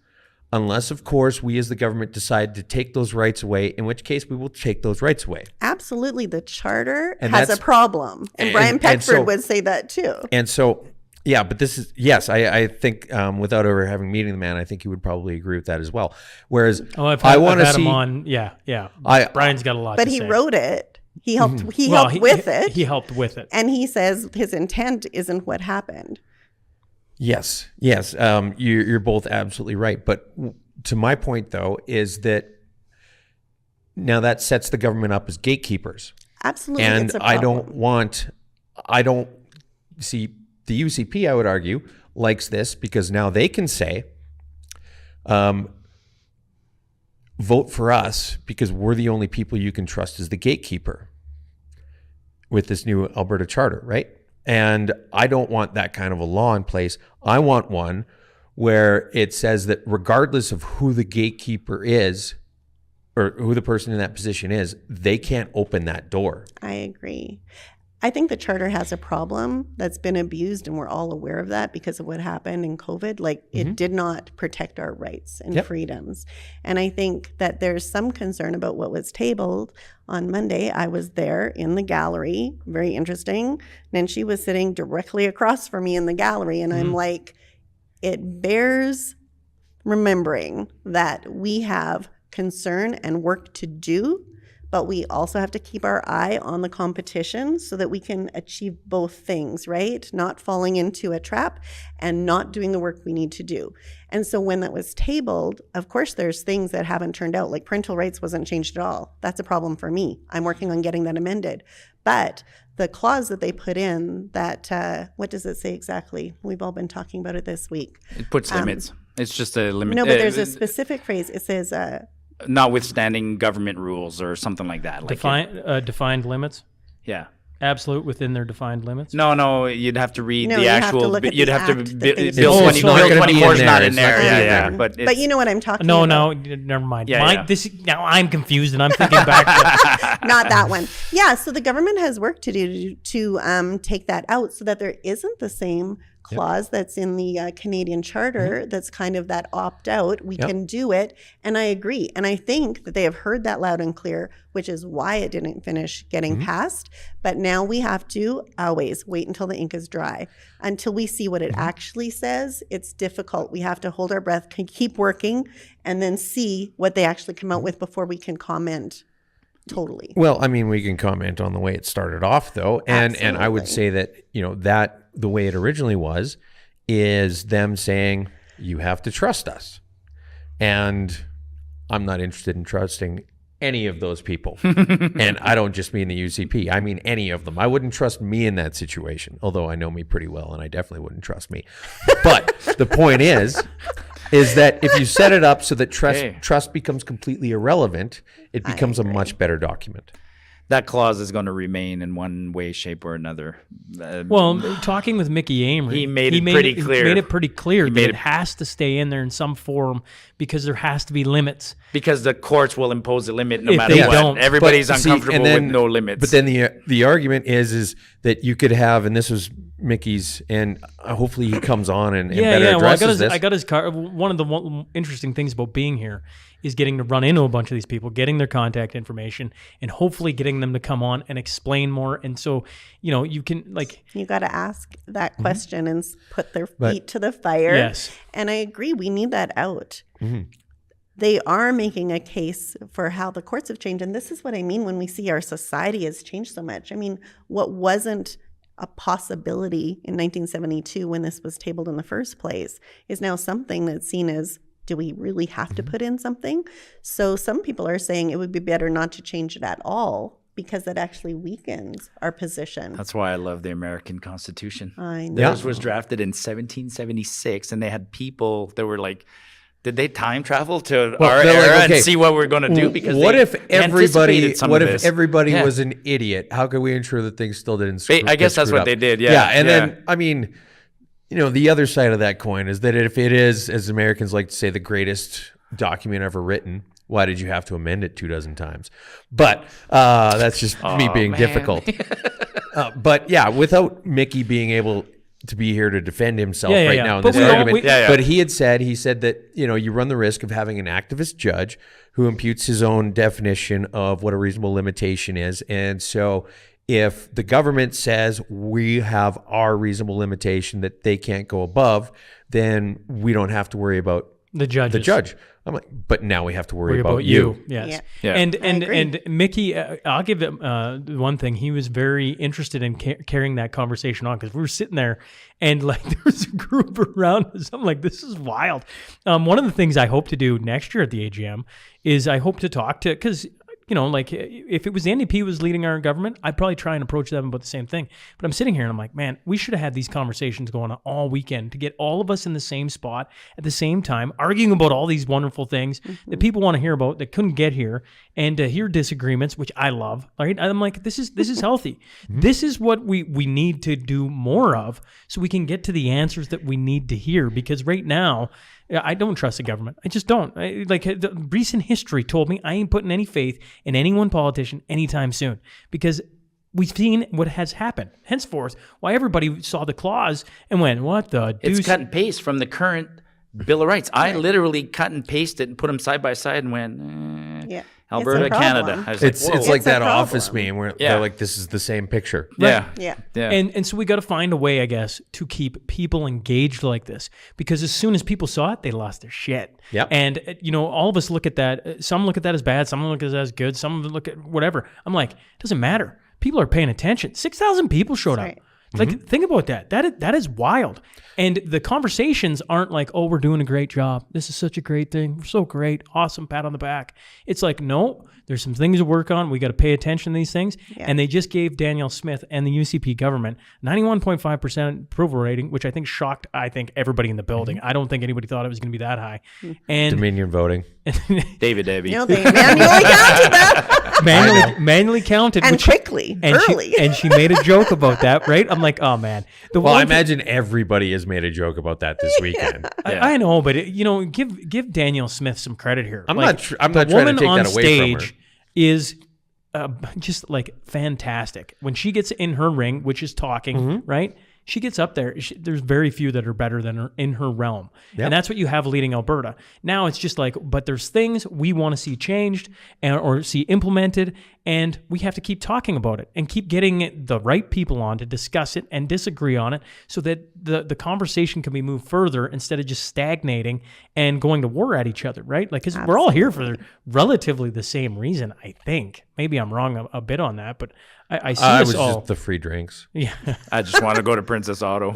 unless, of course, we as the government decide to take those rights away, in which case we will take those rights away. Absolutely. The charter And has a that's- problem. And Brian Peckford would say that too. And so, yeah, but this is, yes, I think without ever having meeting the man, I think he would probably agree with that as well. Whereas I've want to had see him on. Yeah. Brian's got a lot But to he say. wrote it. He helped with it. He helped with it. And he says his intent isn't what happened. Yes. You're both absolutely right. But to my point, though, is that now that sets the government up as gatekeepers. Absolutely. And it's a I problem. don't see the UCP, I would argue, likes this because now they can say, vote for us because we're the only people you can trust as the gatekeeper with this new Alberta charter, right? And I don't want that kind of a law in place. I want one where it says that regardless of who the gatekeeper is or who the person in that position is, they can't open that door. I agree. I think the charter has a problem that's been abused, and we're all aware of that because of what happened in COVID. Like, it did not protect our rights and freedoms. And I think that there's some concern about what was tabled on Monday. I was there in the gallery, very interesting. And she was sitting directly across from me in the gallery, and I'm like, it bears remembering that we have concern and work to do, but we also have to keep our eye on the competition so that we can achieve both things, right? Not falling into a trap and not doing the work we need to do. And so when that was tabled, of course, there's things that haven't turned out, like parental rights wasn't changed at all. That's a problem for me. I'm working on getting that amended. But the clause that they put in that, what does it say exactly? We've all been talking about it this week. It puts limits. It's just a limit. No, but there's a specific phrase. It says... notwithstanding government rules or something like that. Like defined limits? Yeah. Absolute within their defined limits? No, you'd have to read No, the you have actual. to look at You'd the have to. act that they Bill use. Oh, it's not 24 gonna be is in not there. in there. It's not Yeah. gonna be But But you know what I'm talking No, about. never mind. Yeah. Now I'm confused and I'm thinking back to Not that one. Yeah, so the government has work to do to take that out so that there isn't the same clause that's in the Canadian Charter that's kind of that opt-out. We can do it, and I agree. And I think that they have heard that loud and clear, which is why it didn't finish getting passed. But now we have to always wait until the ink is dry. Until we see what it actually says, it's difficult. We have to hold our breath, keep working, and then see what they actually come out with before we can comment. Totally. Well, I mean, we can comment on the way it started off, though, and I would say that that the way it originally was is them saying you have to trust us, and I'm not interested in trusting any of those people, and I don't just mean the UCP. I mean any of them. I wouldn't trust me in that situation, although I know me pretty well, and I definitely wouldn't trust me. But the point is that if you set it up so that trust becomes completely irrelevant, it becomes a much better document. that clause is going to remain in one way, shape, or another. Well, talking with Mickey Amory, he made it pretty clear that it has to stay in there in some form because there has to be limits. Because the courts will impose a limit no If matter they what. don't. Everybody's But, see, uncomfortable and then- with no limits. But then the argument is that you could have, and this was Mickey's, and hopefully he comes on and better addresses this. I got his car. One of the interesting things about being here is getting to run into a bunch of these people, getting their contact information, and hopefully getting them to come on and explain more. And so, you can you got to ask that question and put their feet to the fire. Yes. And I agree. We need that out. Mm-hmm. They are making a case for how the courts have changed. And this is what I mean when we see our society has changed so much. I mean, what wasn't a possibility in 1972 when this was tabled in the first place is now something that's seen as, do we really have to put in something? So some people are saying it would be better not to change it at all because that actually weakens our position. That's why I love the American Constitution. I know. Theirs was drafted in 1776, and they had people that were like, did they time travel to our era and see what we're going to do? Because what if everybody Yeah. was an idiot? How could we ensure that things still didn't screw I guess that's what up? they did. Yeah. Yeah. And then, I mean, the other side of that coin is that if it is, as Americans like to say, the greatest document ever written, why did you have to amend it 24 times? But that's just me being difficult. But yeah, without Mickey being able to be here to defend himself now in But this argument. But he said that, you run the risk of having an activist judge who imputes his own definition of what a reasonable limitation is. And so if the government says we have our reasonable limitation that they can't go above, then we don't have to worry about the judge. I'm like, but now we have to worry about you. Yes. Yeah. And Mickey, I'll give him one thing. He was very interested in carrying that conversation on because we were sitting there and there was a group around us. I'm like, this is wild. One of the things I hope to do next year at the AGM is I hope to talk to, because if it was the NDP was leading our government, I'd probably try and approach them about the same thing. But I'm sitting here and I'm like, man, we should have had these conversations going on all weekend to get all of us in the same spot at the same time, arguing about all these wonderful things that people want to hear about that couldn't get here, and to hear disagreements, which I love. Right? I'm like, this is healthy. This is what we need to do more of, so we can get to the answers that we need to hear. Because right now, I don't trust the government. I just don't. The recent history told me I ain't putting any faith in any one politician anytime soon, because we've seen what has happened. Henceforth, why everybody saw the clause and went, what the deuce? It's cut and paste from the current Bill of Rights. I literally cut and pasted and put them side by side and went, Yeah. Alberta, It's a Canada. problem. I was It's like, whoa. like It's a that problem. Office meme where Yeah. they're like, this is the same picture. Yeah. Yeah. Yeah. And so we got to find a way, I guess, to keep people engaged like this, because as soon as people saw it, they lost their shit. Yep. And all of us look at that. Some look at that as bad. Some look at that as good. Some look at whatever. I'm like, it doesn't matter. People are paying attention. 6,000 people showed up. right. Like, think about that. That is wild. And the conversations aren't like, oh, we're doing a great job. This is such a great thing. We're so great. Awesome. Pat on the back. It's like, no, there's some things to work on. We got to pay attention to these things. Yeah. And they just gave Danielle Smith and the UCP government 91.5% approval rating, which I think shocked, everybody in the building. I don't think anybody thought it was going to be that high. And Dominion voting. David Debbie. You know, they manually counted that manually counted. and which- quickly, and early. she made a joke about that, right? I'm like, oh man. Well, I one thing- imagine everybody has made a joke about that this weekend. I know, but give Danielle Smith some credit here. I'm Like, not trying the to woman take on that away from her. stage is just like fantastic. When she gets in her ring, which is talking, Mm-hmm. right? She gets up there. There's very few that are better than her in her realm. Yep. And that's what you have leading Alberta. Now it's just like, but there's things we want to see changed or see implemented, and we have to keep talking about it and keep getting the right people on to discuss it and disagree on it so that the conversation can be moved further instead of just stagnating and going to war at each other, right? Like, because we're all here for relatively the same reason, I think. Maybe I'm wrong a bit on that, but I see It us was all. just the free drinks. Yeah. I just want to go to Princess Auto.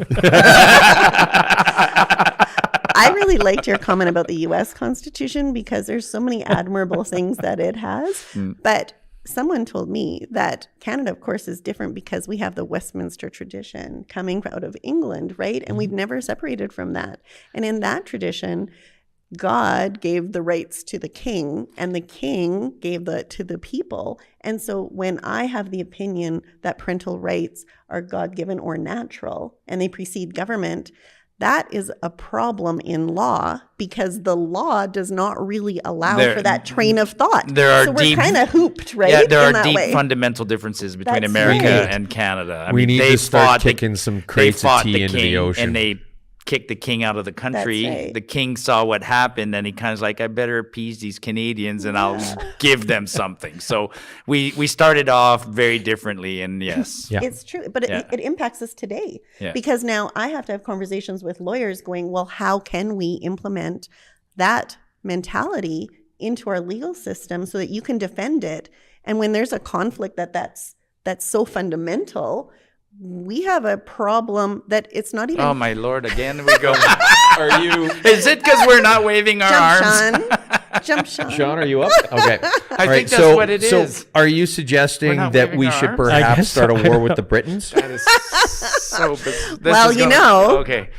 I really liked your comment about the U.S. Constitution because there's so many admirable things that it has. But someone told me that Canada, of course, is different because we have the Westminster tradition coming out of England, right? And we've never separated from that. And in that tradition, God gave the rights to the king, and the king gave to the people. And so when I have the opinion that parental rights are God-given or natural, and they precede government, that is a problem in law because the law does not really allow for that train of thought. There are so we're deep- kind of hooped, right? Yeah, there in are that deep way. fundamental differences between That's America right. and Canada. I We mean, need they to start fought the- kicking some they crates of fought tea the into king, the ocean. and they kicked the king out of the country. That's right. The king saw what happened, and he kind of like, I better appease these Canadians, and I'll give them something. So we started off very differently, and yes. Yeah. It's true, but it impacts us today Yeah. because now I have to have conversations with lawyers going, well, how can we implement that mentality into our legal system so that you can defend it? And when there's a conflict that's so fundamental, we have a problem that it's not even. Oh my Lord! Again we go. Are you? Is it because we're not waving our arms? Jump, Shaun. Shaun, are you up? Okay. I think that's what it is. So are you suggesting We're not that waving we our should arms? I perhaps guess start so. a war with the Britons? That is so. This Well, is you gonna- know. Okay.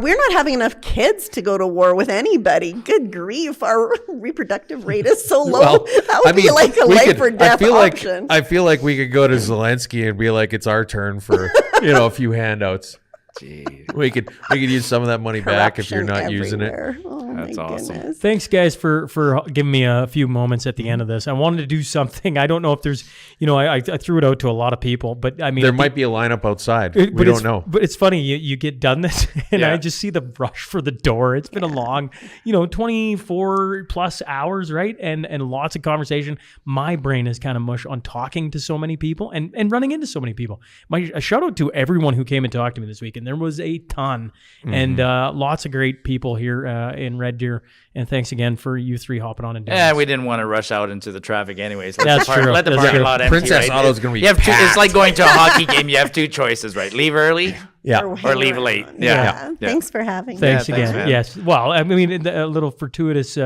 We're not having enough kids to go to war with anybody. Good grief. Our reproductive rate is so low. That would be like a we life could- or death option. I feel like we could go to Zelensky and be like, it's our turn for a few handouts. Jeez. We could use some of that money back if you're not Corruption using it. everywhere. Oh, That's my awesome. goodness. Thanks, guys, for giving me a few moments at the end of this. I wanted to do something. I don't know if there's, I threw it out to a lot of people, but I mean, There might be a lineup outside. But We don't know. But it's funny, you get done this, and Yeah. I just see the rush for the door. It's been a long, 24 plus hours, right? And lots of conversation. My brain is kind of mush on talking to so many people and running into so many people. A shout out to everyone who came and talked to me this weekend. There was a ton, and lots of great people here in Red Deer. And thanks again for you three hopping on and doing Yeah, this. we didn't want to rush out into the traffic anyways. That's true. Let the That's parking true. lot empty. Princess right? Auto's gonna be You have two, it's packed. like going to a hockey game. You have two choices, right? Leave early Yeah. or hang leave around. late. Yeah. Yeah. Thanks for having me. Thanks Yeah, again. thanks, man. Yes. Well, I mean, a little fortuitous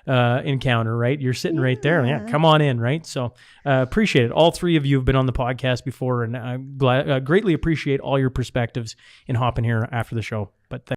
encounter, right? You're sitting right there. Yeah. Come on in, right? So appreciate it. All three of you have been on the podcast before, and I greatly appreciate all your perspectives in hopping here after the show.